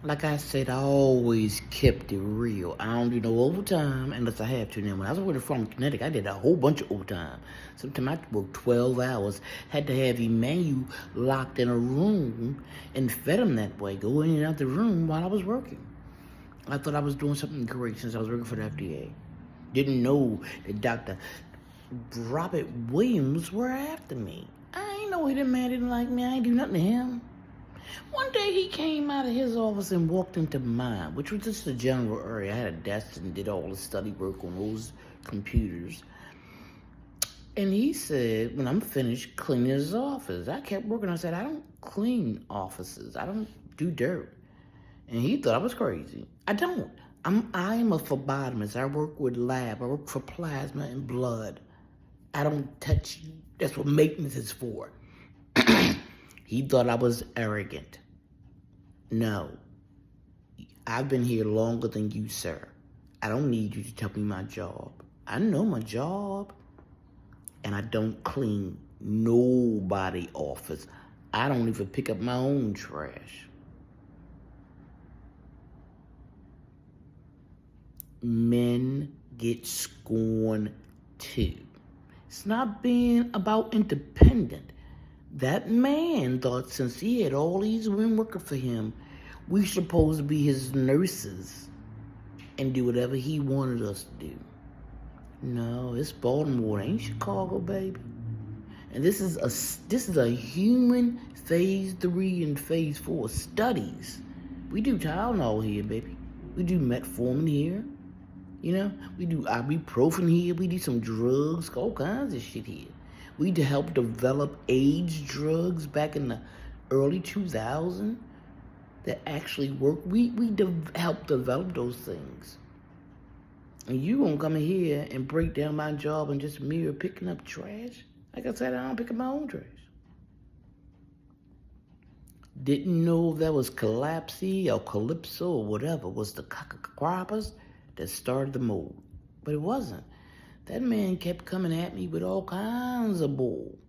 Like I said, I always kept it real. I don't do no overtime unless I have to. Now, when I was working from Connecticut, I did a whole bunch of overtime. Sometimes I worked 12 hours. Had to have Emmanuel locked in a room and fed him that way, go in and out the room while I was working. I thought I was doing something great since I was working for the FDA. Didn't know that Dr. Robert Williams were after me. I ain't know that man didn't like me. I ain't do nothing to him. One day he came out of his office and walked into mine, which was just a general area. I had a desk and did all the study work on those computers. And he said, when I'm finished cleaning his office, I kept working. I said, I don't clean offices. I don't do dirt. And he thought I was crazy. I don't. I'm a phlebotomist. I work with lab. I work for plasma and blood. I don't touch. That's what maintenance is for. He thought I was arrogant. No. I've been here longer than you, sir. I don't need you to tell me my job. I know my job. And I don't clean nobody office. I don't even pick up my own trash. Men get scorned too. It's not being about independent. That man thought since he had all these women working for him, we supposed to be his nurses and do whatever he wanted us to do. No, it's Baltimore, ain't Chicago, baby. And this is a human phase 3 and phase 4 studies. We do Tylenol here, baby. We do metformin here. You know, we do ibuprofen here. We do some drugs, all kinds of shit here. We helped develop AIDS drugs back in the early 2000s that actually work. We helped develop those things. And you gonna come in here and break down my job and just mere picking up trash? Like I said, I don't pick up my own trash. Didn't know if that was Collapsy or Calypso or whatever was the crappers that started the mold. But it wasn't. That man kept coming at me with all kinds of bull.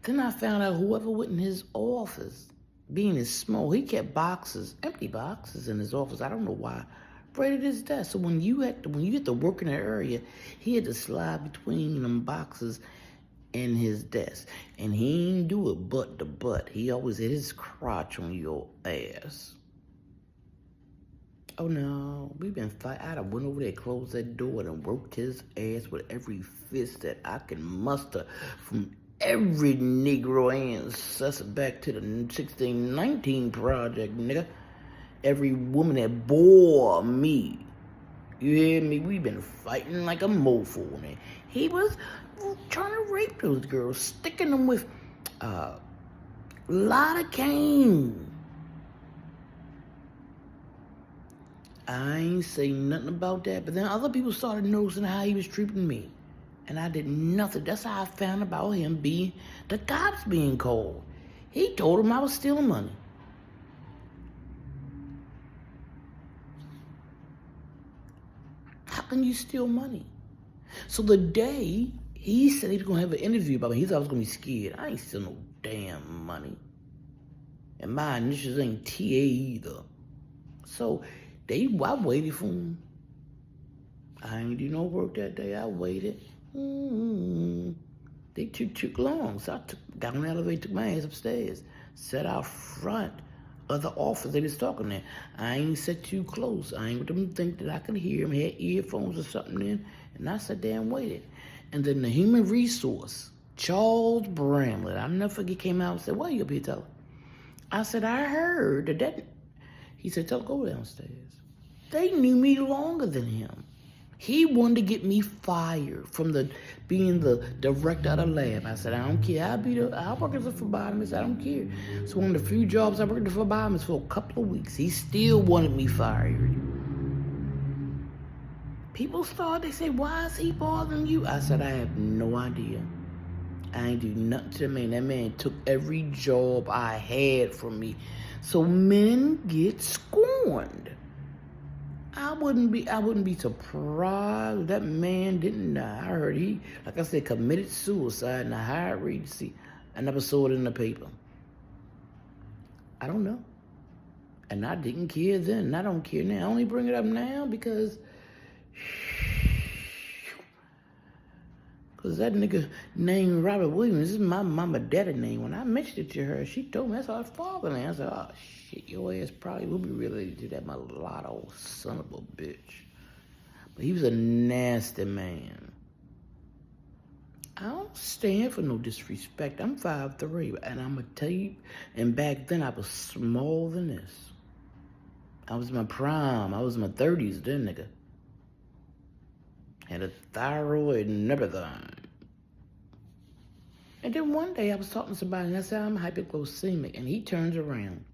Then I found out whoever went in his office, being as small, he kept boxes, empty boxes in his office. I don't know why. Right at his desk. So when you get to work in that area, he had to slide between them boxes and his desk. And he ain't do it butt to butt. He always had his crotch on your ass. Oh no, we've been fighting. I'd have went over there, closed that door, and worked his ass with every fist that I can muster from every Negro ancestor back to the 1619 project, nigga. Every woman that bore me. You hear me? We've been fighting like a mofo. And he was trying to rape those girls, sticking them with lidocaine. I ain't say nothing about that, but then other people started noticing how he was treating me. And I did nothing. That's how I found about him being, the cops being called. He told him I was stealing money. How can you steal money? So the day he said he was going to have an interview about me, he thought I was going to be scared. I ain't stealing no damn money. And my initials ain't TA either. So I waited for him. I ain't do no work that day. I waited. They took long. So I got on the elevator, took my ass upstairs, sat out front of the office they was talking there. I ain't sat too close. I ain't with them think that I could hear him, had earphones or something in. And I sat there and waited. And then the human resource, Charles Bramlett, I'll never forget, came out and said, "Why you up here, Teller?" I said, "I heard that." He said, "Tell, go downstairs." They knew me longer than him. He wanted to get me fired from being the director of the lab. I said, "I don't care. I'll work as a phlebotomist. I don't care." So one of the few jobs I worked as a phlebotomist for a couple of weeks, he still wanted me fired. People started, they say, "Why is he bothering you?" I said, "I have no idea. I ain't do nothing to the man. That man took every job I had from me." So men get scorned. I wouldn't be surprised if that man didn't die. I heard he, like I said, committed suicide in a Hyatt Regency. I never saw it in the paper. I don't know. And I didn't care then, and I don't care now. I only bring it up now because that nigga named Robert Williams, this is my mama daddy name. When I mentioned it to her, she told me that's our father name. I said, oh shit, your ass probably will be related to that mulatto son of a bitch. But he was a nasty man. I don't stand for no disrespect. I'm 5'3", and I'm gonna tell you, and back then I was smaller than this. I was in my prime. I was in my 30s then, nigga. Had a thyroid and everything. And then one day I was talking to somebody and I said, I'm hypoglycemic. And he turns around.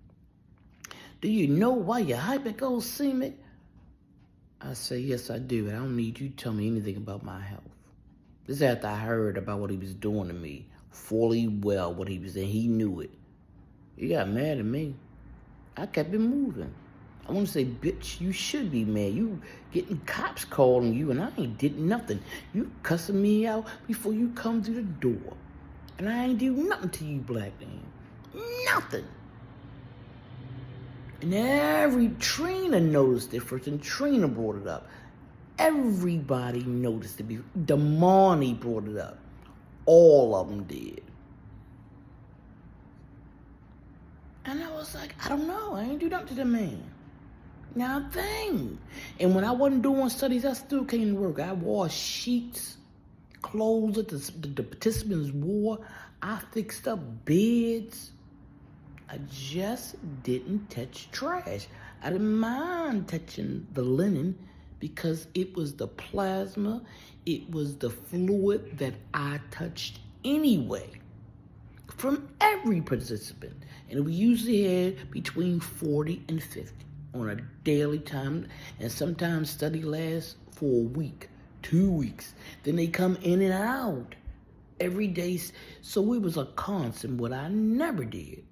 Do you know why you're hypoglycemic? I say, yes, I do. And I don't need you to tell me anything about my health. This is after I heard about what he was doing to me. Fully well what he was doing. He knew it. He got mad at me. I kept it moving. I want to say, bitch, you should be mad. You getting cops calling you, and I ain't did nothing. You cussing me out before you come through the door. And I ain't do nothing to you, black man. Nothing. And Trina noticed it first, and Trina brought it up. Everybody noticed it. Damani brought it up. All of them did. And I was like, I don't know. I ain't do nothing to the man. Now, thing. And when I wasn't doing studies, I still came to work. I wore sheets, clothes that the participants wore. I fixed up beds. I just didn't touch trash. I didn't mind touching the linen because it was the plasma, it was the fluid that I touched anyway from every participant. And we usually had between 40 and 50. On a daily time, and sometimes study lasts for a week, 2 weeks. Then they come in and out every day. So it was a constant. What I never did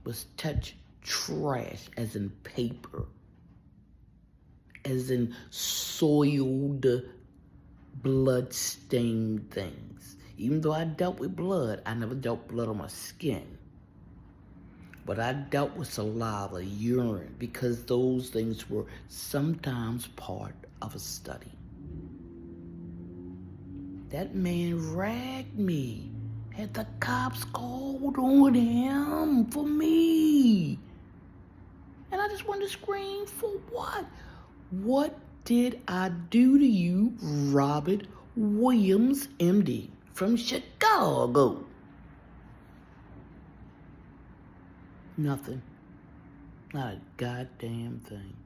was touch trash, as in paper, as in soiled, blood-stained things. Even though I dealt with blood, I never dealt blood on my skin. But I dealt with saliva, urine, because those things were sometimes part of a study. That man ragged me. Had the cops called on him for me. And I just wanted to scream, for what? What did I do to you, Robert Williams, MD, from Chicago? Nothing. Not a goddamn thing.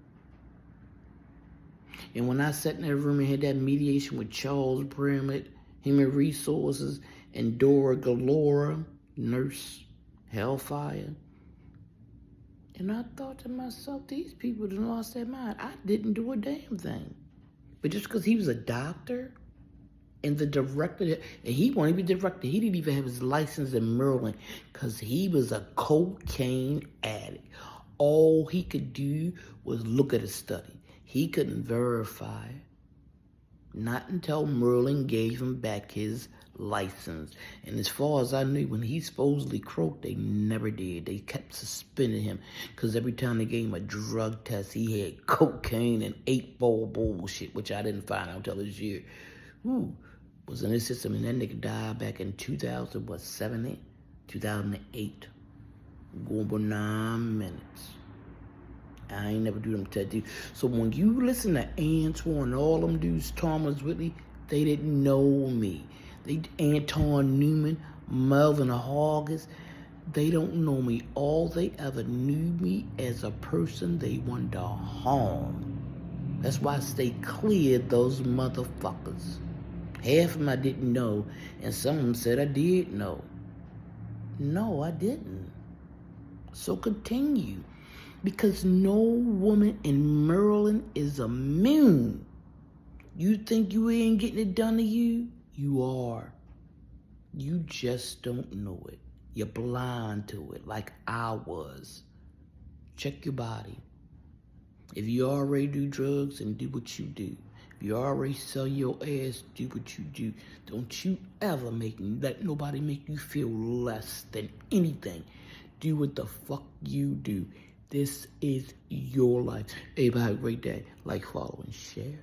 And when I sat in that room and had that mediation with Charles Bramlett, Human Resources, and Dora Galora, nurse, Hellfire, and I thought to myself, these people done lost their mind. I didn't do a damn thing. But just because he was a doctor, and the director, and he wasn't even director, he didn't even have his license in Maryland because he was a cocaine addict. All he could do was look at a study. He couldn't verify, not until Merlin gave him back his license. And as far as I knew, when he supposedly croaked, they never did. They kept suspending him because every time they gave him a drug test, he had cocaine and 8-ball bullshit, which I didn't find out until this year. Was in his system, and that nigga died back in 2008. Going for 9 minutes. I ain't never do them tattoos. So when you listen to Antoine and all them dudes, Thomas Whitley, they didn't know me. Anton Newman, Melvin Hawkins, they don't know me. All they ever knew me as a person they wanted to harm. That's why I stay clear of those motherfuckers. Half of them I didn't know, and some of them said I did know. No, I didn't. So continue. Because no woman in Maryland is immune. You think you ain't getting it done to you? You are. You just don't know it. You're blind to it, like I was. Check your body. If you already do drugs, then do what you do. If you already sell your ass, do what you do. Don't you ever let nobody make you feel less than anything. Do what the fuck you do. This is your life. Everybody have a great day. Like, follow, and share.